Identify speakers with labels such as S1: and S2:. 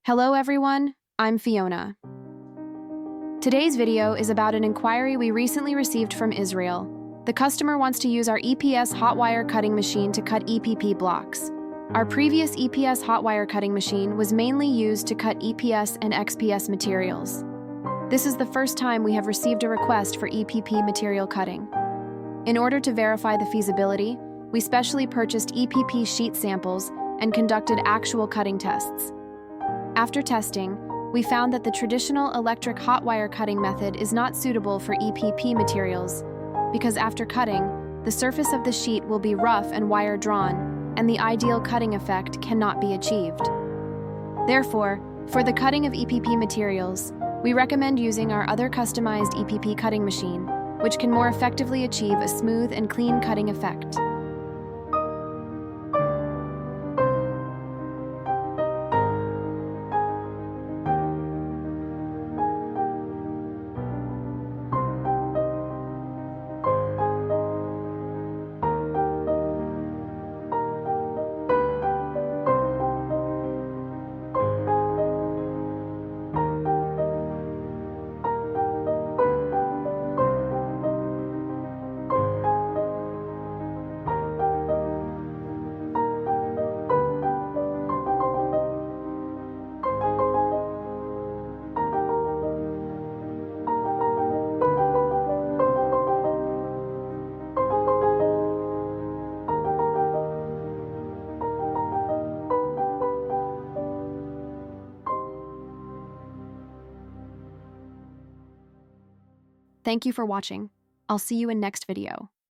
S1: Hello everyone, I'm Fiona. Today's video is about an inquiry we recently received from Israel. The customer wants to use our EPS hot wire cutting machine to cut EPP blocks. Our previous EPS hot wire cutting machine was mainly used to cut EPS and XPS materials. This is the first time we have received a request for EPP material cutting. In order to verify the feasibility, we specially purchased EPP sheet samples and conducted actual cutting tests. After testing, we found that the traditional electric hot wire cutting method is not suitable for EPP materials because after cutting, the surface of the sheet will be rough and wire drawn, and the ideal cutting effect cannot be achieved. Therefore, for the cutting of EPP materials, we recommend using our other customized EPP cutting machine, which can more effectively achieve a smooth and clean cutting effect. Thank you for watching. I'll see you in next video.